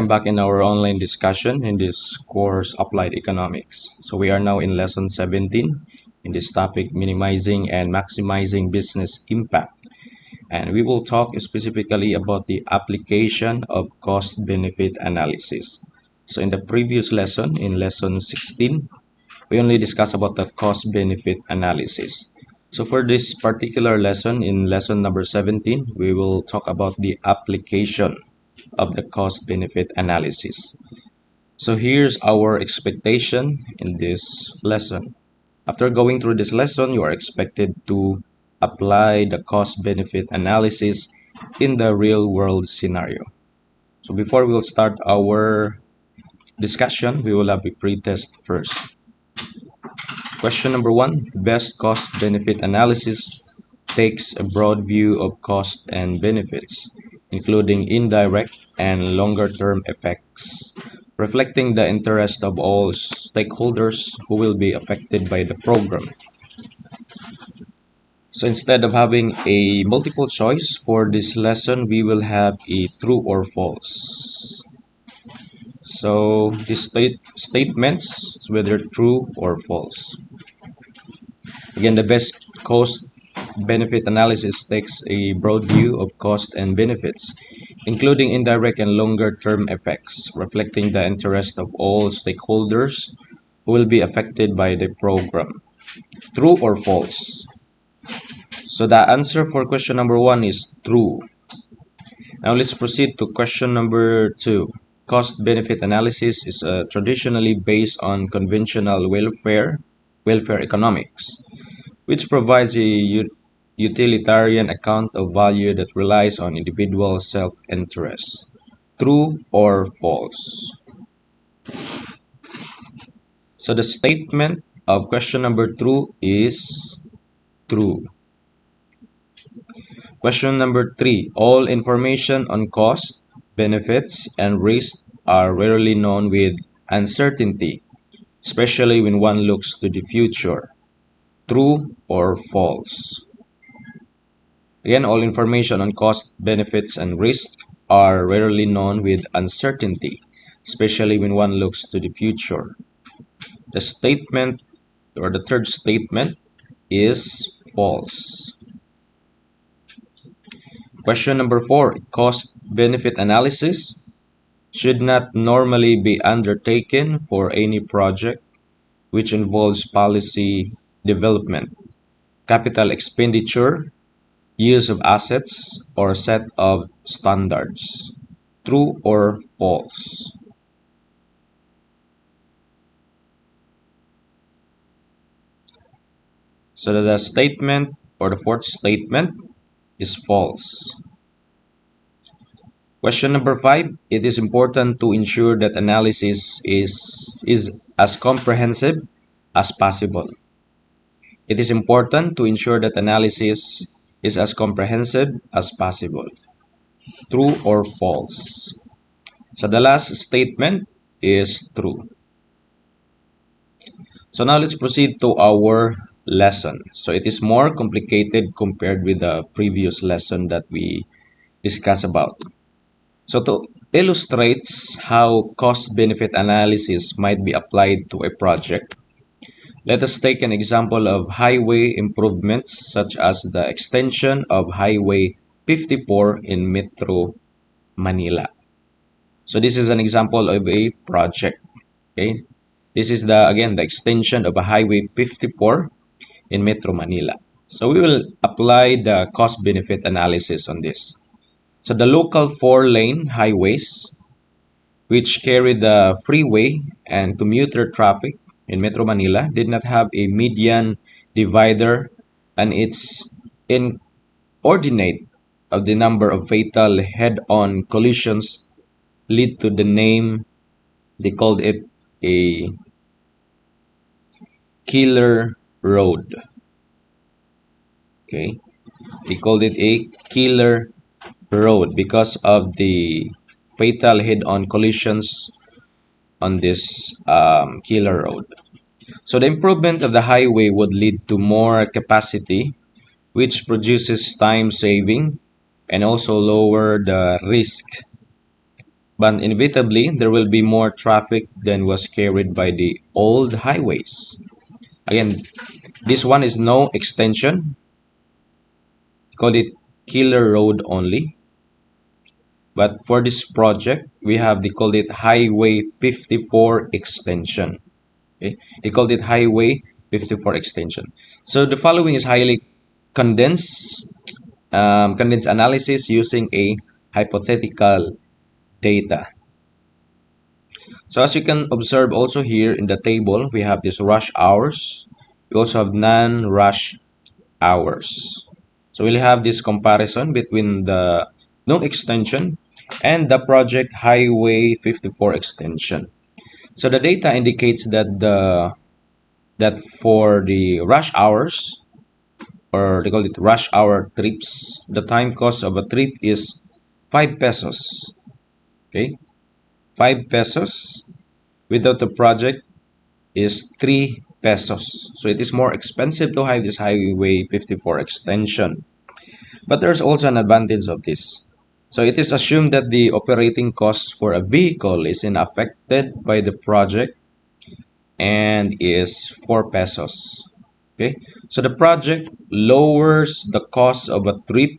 I'm back in our online discussion in this course Applied Economics. So we are now in lesson 17 in this topic, minimizing and maximizing business impact. And we will talk specifically about the application of cost benefit analysis. So in the previous lesson, in lesson 16, we only discussed about the cost benefit analysis. So for this particular lesson, in lesson number 17, we will talk about the application of the cost benefit analysis. So here's our expectation in this lesson. After going through this lesson, you are expected to apply the cost benefit analysis in the real world scenario. So before we'll start our discussion, we will have a pre-test first. Question number 1, the best cost benefit analysis takes a broad view of cost and benefits, including indirect and longer-term effects, reflecting the interest of all stakeholders who will be affected by the program. So instead of having a multiple choice for this lesson, we will have a true or false. So these statements is whether true or false. Again, the best cost benefit analysis takes a broad view of cost and benefits, including indirect and longer term effects, reflecting the interest of all stakeholders who will be affected by the program. True or false? So the answer for question number 1 is true. Now let's proceed to question number 2. Cost benefit analysis is traditionally based on conventional welfare economics, which provides a utilitarian account of value that relies on individual self-interest. True or false? So the statement of question number 2 is true. Question number 3. All information on cost, benefits, and risk are rarely known with uncertainty, especially when one looks to the future. True or false? Again, all information on cost, benefits, and risk are rarely known with uncertainty, especially when one looks to the future. The statement, or the third statement, is false. Question number 4. Cost benefit analysis should not normally be undertaken for any project which involves policy development, capital expenditure, use of assets, or set of standards. True or false? So the statement, or the fourth statement, is false. Question number 5. It is important to ensure that analysis is as comprehensive as possible. It is important to ensure that analysis is as comprehensive as possible. True or false? So the last statement is true. So now let's proceed to our lesson. So it is more complicated compared with the previous lesson that we discussed about. So to illustrate how cost-benefit analysis might be applied to a project, let us take an example of highway improvements such as the extension of Highway 54 in Metro Manila. So this is an example of a project. Okay, this is the extension of a Highway 54 in Metro Manila. So we will apply the cost-benefit analysis on this. So the local 4-lane highways, which carry the freeway and commuter traffic in Metro Manila, did not have a median divider, and its inordinate of the number of fatal head-on collisions lead to the name. They called it a killer road. Okay, they called it a killer road because of the fatal head-on collisions on this killer road. So the improvement of the highway would lead to more capacity, which produces time saving and also lower the risk but inevitably there will be more traffic than was carried by the old highways. Again, this one is no extension, call it Killer Road only. But for this project, we have they called it Highway 54 extension. Okay, they called it Highway 54 extension. So the following is highly condensed, condensed analysis using a hypothetical data. So as you can observe also here in the table, we have this rush hours. We also have non-rush hours. So we'll have this comparison between the no extension and the project Highway 54 extension. So the data indicates that for the rush hours, or they call it rush hour trips, the time cost of a trip is 5 pesos. Okay, 5 pesos. Without the project is 3 pesos. So it is more expensive to have this Highway 54 extension. But there's also an advantage of this. So it is assumed that the operating cost for a vehicle is unaffected by the project and is 4 pesos. Okay, so the project lowers the cost of a trip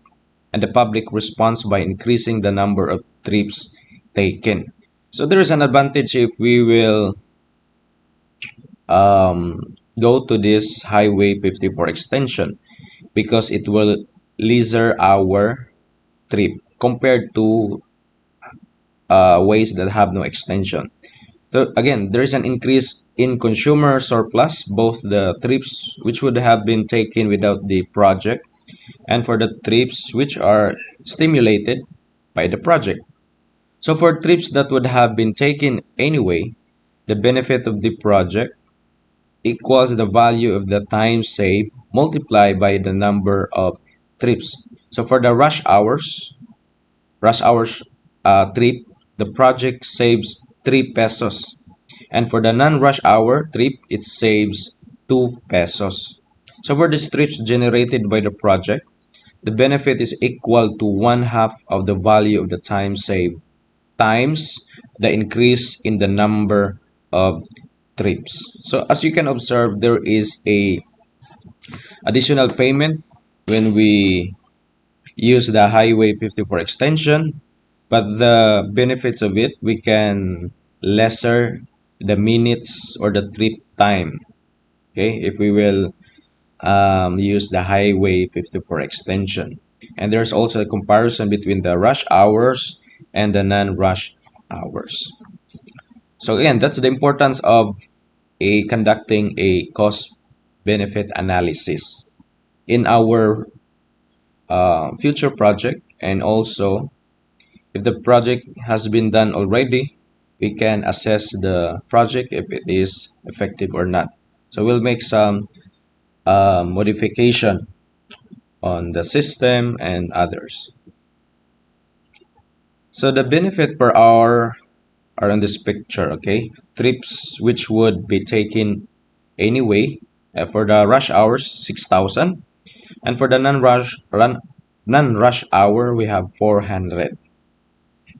and the public response by increasing the number of trips taken. So there is an advantage if we will go to this Highway 54 extension because it will leisure our trip compared to ways that have no extension. So again, there is an increase in consumer surplus, both the trips which would have been taken without the project and for the trips which are stimulated by the project. So for trips that would have been taken anyway, the benefit of the project equals the value of the time saved multiplied by the number of trips. So for the rush hours trip, the project saves 3 pesos. And for the non-rush hour trip, it saves 2 pesos. So for the trips generated by the project, the benefit is equal to one half of the value of the time saved times the increase in the number of trips. So as you can observe, there is a additional payment when we use the Highway 54 extension, but the benefits of it, we can lesser the minutes or the trip time. Okay, if we will use the Highway 54 extension. And there's also a comparison between the rush hours and the non-rush hours. So again, that's the importance of conducting a cost benefit analysis in our future project, and also if the project has been done already, we can assess the project if it is effective or not. So we'll make some modification on the system and others. So the benefit per hour are in this picture, okay? Trips which would be taken anyway. For the rush hours, 6,000. And for the non-rush hour, we have 400.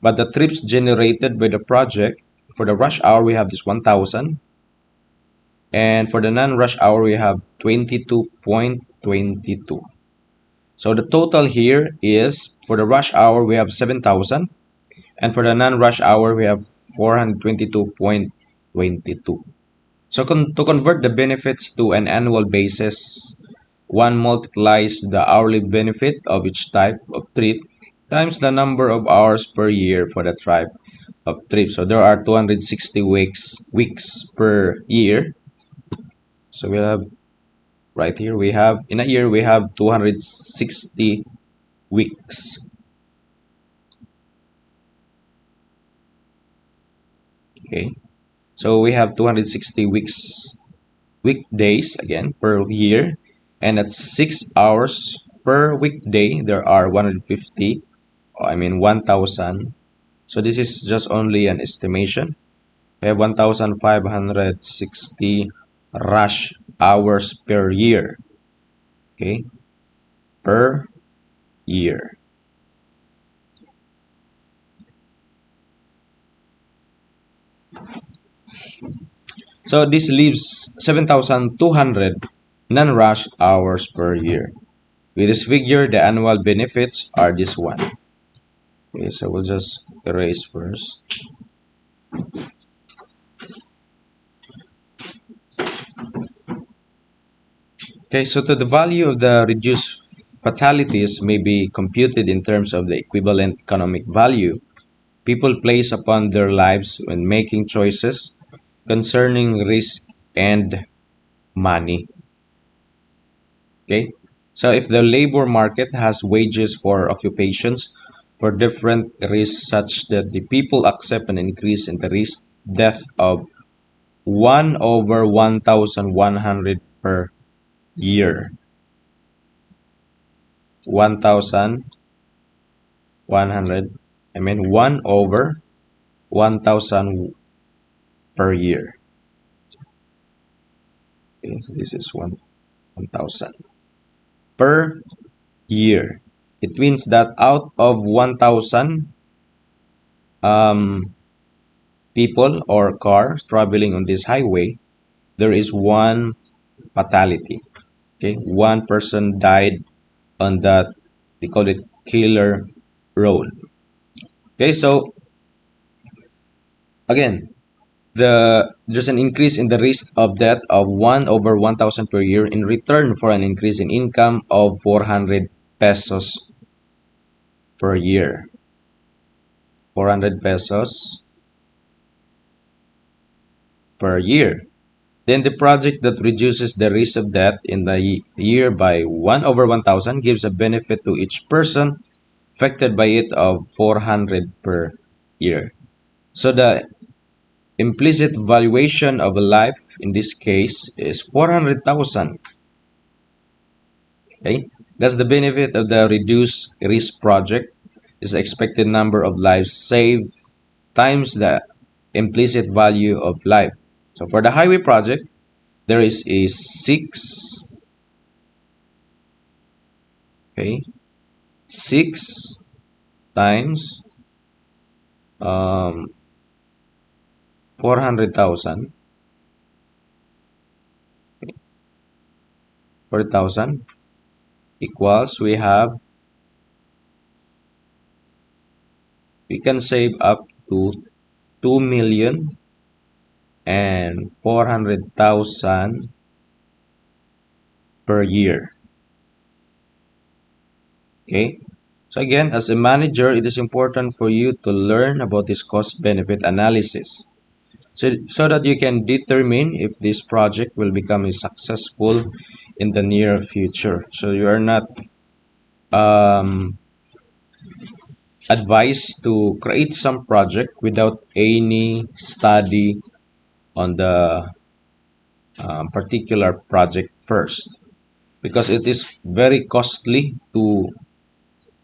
But the trips generated by the project, for the rush hour, we have this 1,000. And for the non-rush hour, we have 22.22. So the total here is, for the rush hour, we have 7,000. And for the non-rush hour, we have 422.22. So to convert the benefits to an annual basis, one multiplies the hourly benefit of each type of trip times the number of hours per year for the type of trip. So there are 260 weeks per year. So we have right here, we have in a year we have 260 weeks. Okay, so we have 260 weekdays again per year, and at 6 hours per weekday there are 150, 1000. So this is just only an estimation. We have 1560 rush hours per year. Okay, per year. So this leaves 7,200 non-rush hours per year. With this figure, the annual benefits are this one. Okay, so we'll just erase first. Okay, so the value of the reduced fatalities may be computed in terms of the equivalent economic value people place upon their lives when making choices concerning risk and money. Okay, so if the labor market has wages for occupations for different risks such that the people accept an increase in the risk death of 1 over 1,100 per year. 1,100, I mean 1 over 1,000 per year. Okay, so this is 1,000 per year. It means that out of 1,000 um, people or cars traveling on this highway, there is one fatality. Okay, one person died on that, we call it killer road. Okay, so again, there's an increase in the risk of death of 1 over 1,000 per year in return for an increase in income of 400 pesos per year. 400 pesos per year. Then the project that reduces the risk of death in the year by 1 over 1,000 gives a benefit to each person affected by it of 400 per year. So the implicit valuation of a life in this case is 400,000. Okay, that's the benefit of the reduced risk project is the expected number of lives saved times the implicit value of life. So for the highway project, there is a 6, okay, 6 times 400,000, 4,000 equals we can save up to 2,400,000 per year. Okay, so again, as a manager, it is important for you to learn about this cost benefit analysis so that you can determine if this project will become successful in the near future. So you are not advised to create some project without any study on the particular project first, because it is very costly to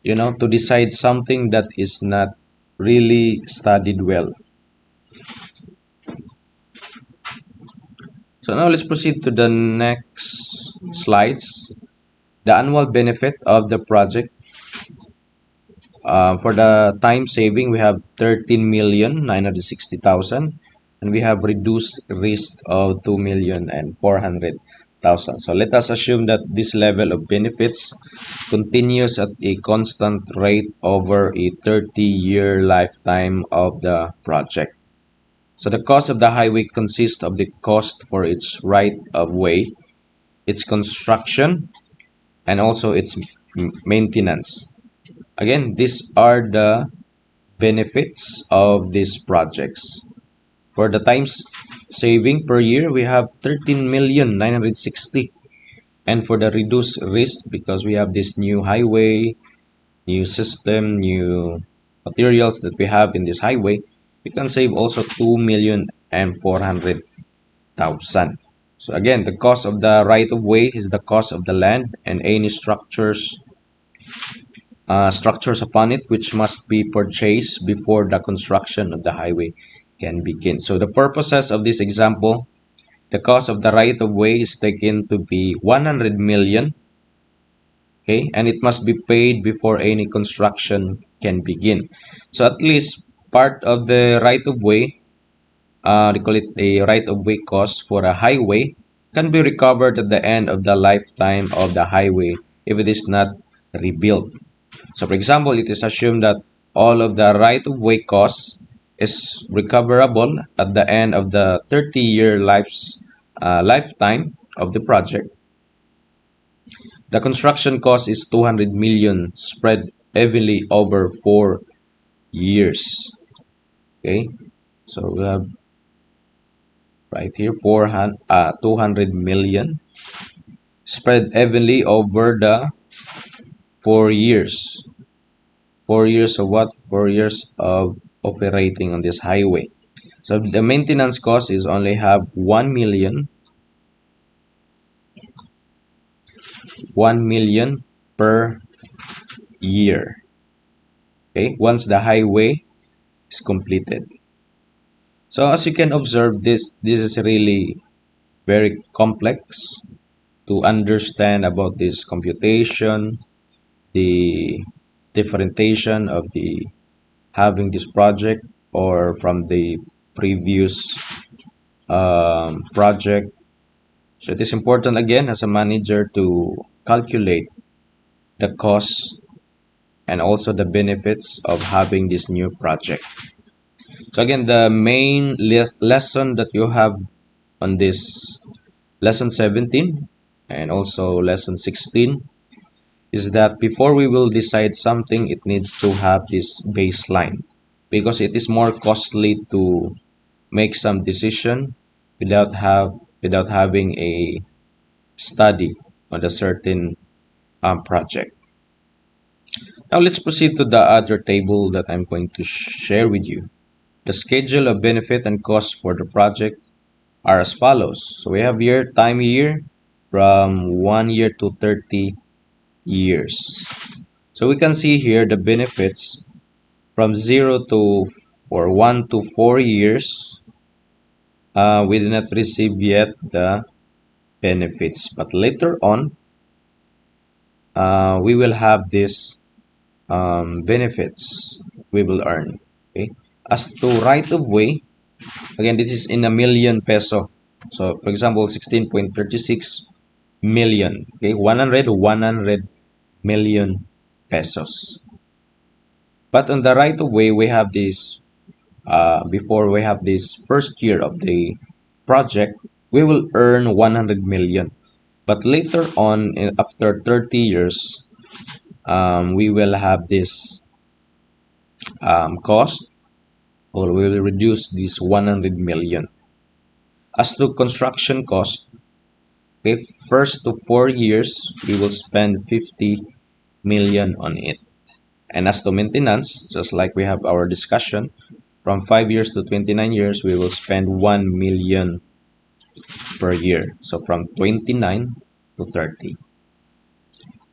to decide something that is not really studied well. So now let's proceed to the next slides. The annual benefit of the project. For the time saving, we have 13,960,000, and we have reduced risk of 2,400,000. So let us assume that this level of benefits continues at a constant rate over a 30-year lifetime of the project. So the cost of the highway consists of the cost for its right of way, its construction, and also its maintenance. Again, these are the benefits of these projects. For the times saving per year, we have 13,960,000. And for the reduced risk, because we have this new highway, new system, new materials that we have in this highway, we can save also 2,400,000. So again, the cost of the right of way is the cost of the land and any structures upon it which must be purchased before the construction of the highway can begin. So the purposes of this example, the cost of the right of way is taken to be 100 million, okay, and it must be paid before any construction can begin. So at least part of the right of way they call it a right-of-way cost for a highway, can be recovered at the end of the lifetime of the highway if it is not rebuilt. So, for example, it is assumed that all of the right-of-way costs is recoverable at the end of the 30-year lifetime of the project. The construction cost is 200 million spread evenly over 4 years. Okay, so we have right here 200 million spread evenly over the 4 years. 4 years of what? 4 years of operating on this highway. So the maintenance cost is only have 1 million, 1 million per year. Okay, once the highway is completed. So as you can observe, this is really very complex to understand about this computation, the differentiation of the having this project or from the previous project. So it is important again as a manager to calculate the cost and also the benefits of having this new project. So again, the main lesson that you have on this lesson 17 and also lesson 16 is that before we will decide something, it needs to have this baseline because it is more costly to make some decision without having a study on a certain project. Now let's proceed to the other table that I'm going to share with you. The schedule of benefit and cost for the project are as follows. So we have here time year from 1 year to 30 years. So we can see here the benefits from 0 to or 1 to 4 years. We did not receive yet the benefits, but later on we will have this benefits we will earn. Okay, as to right of way, again this is in a million peso. So for example 16.36 million. Okay, 100 million pesos. But on the right of way we have this before we have this first year of the project, we will earn 100 million. But later on, after 30 years, we will have this cost, or we will reduce this 100 million. As to construction cost, okay, first to 4 years, we will spend 50 million on it. And as to maintenance, just like we have our discussion, from 5 years to 29 years, we will spend 1 million per year. So from 29 to 30.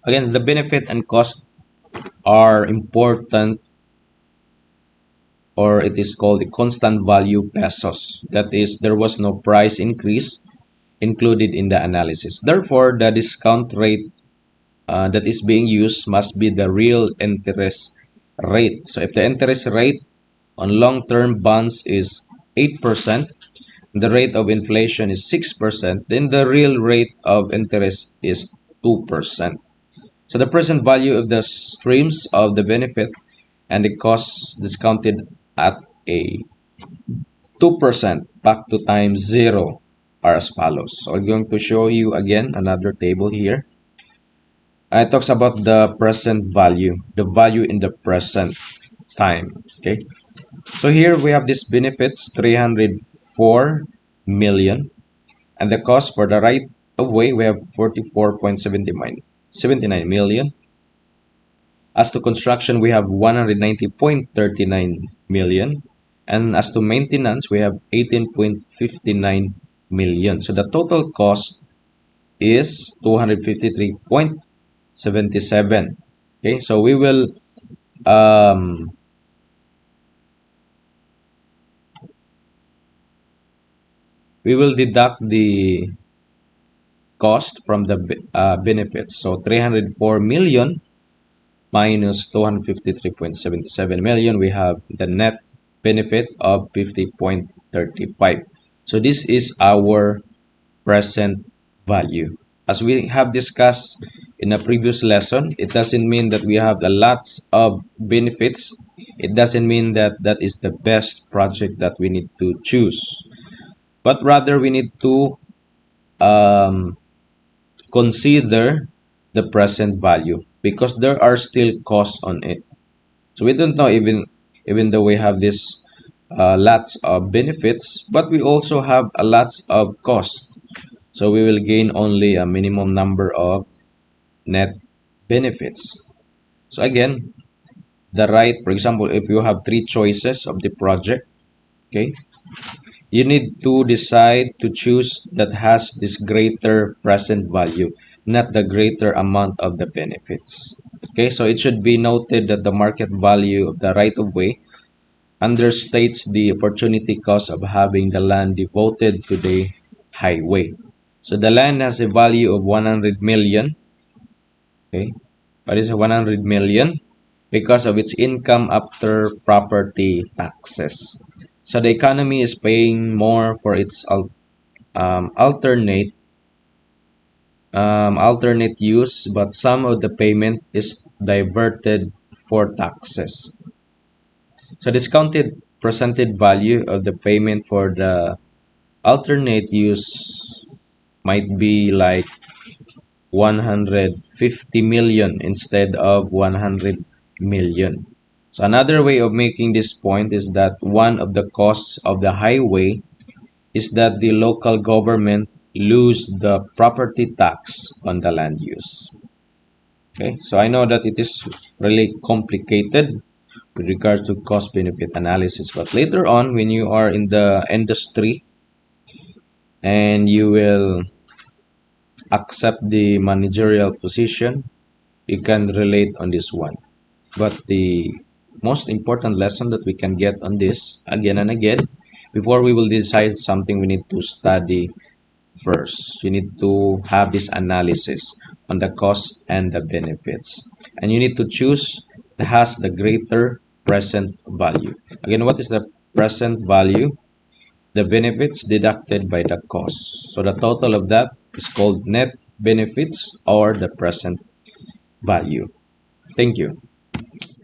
Again, the benefit and cost are important, or it is called the constant value pesos. That is, there was no price increase included in the analysis. Therefore, the discount rate that is being used must be the real interest rate. So if the interest rate on long-term bonds is 8%, the rate of inflation is 6%, then the real rate of interest is 2%. So the present value of the streams of the benefit and the costs discounted at a 2% back to time 0 are as follows. So I'm going to show you again another table here. It talks about the present value, the value in the present time. Okay. So here we have this benefits 304 million, and the cost for the right of way we have 44.79 million. As to construction we have 190.39 million, and as to maintenance we have 18.59 million. So the total cost is 253.77. Okay, so we will deduct the cost from the benefits. So 304 million minus 253.77 million, we have the net benefit of 50.35. So this is our present value. As we have discussed in a previous lesson, it doesn't mean that we have a lots of benefits. It doesn't mean that that is the best project that we need to choose, but rather we need to um, consider the present value because there are still costs on it. So we don't know, even though we have this lots of benefits, but we also have a lots of costs. So we will gain only a minimum number of net benefits. So again, for example, if you have three choices of the project, okay, you need to decide to choose that has this greater present value, not the greater amount of the benefits. Okay, so it should be noted that the market value of the right of way understates the opportunity cost of having the land devoted to the highway. So the land has a value of 100 million. Okay, what is 100 million? Because of its income after property taxes. So the economy is paying more for its alternate use, but some of the payment is diverted for taxes. So discounted presented value of the payment for the alternate use might be like 150 million instead of 100 million. So another way of making this point is that one of the costs of the highway is that the local government lose the property tax on the land use. Okay, so I know that it is really complicated with regards to cost benefit analysis, but later on when you are in the industry and you will accept the managerial position, you can relate on this one. But the most important lesson that we can get on this again and again, before we will decide something, we need to study first. You need to have this analysis on the costs and the benefits. And you need to choose that has the greater present value. Again, what is the present value? The benefits deducted by the cost. So the total of that is called net benefits or the present value. Thank you.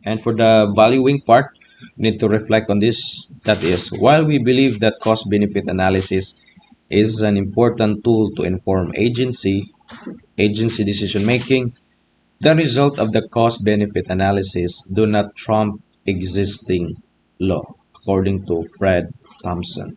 And for the valuing part, we need to reflect on this. That is, while we believe that cost benefit analysis is an important tool to inform agency decision making, the result of the cost benefit analysis do not trump existing law, according to Fred Thompson.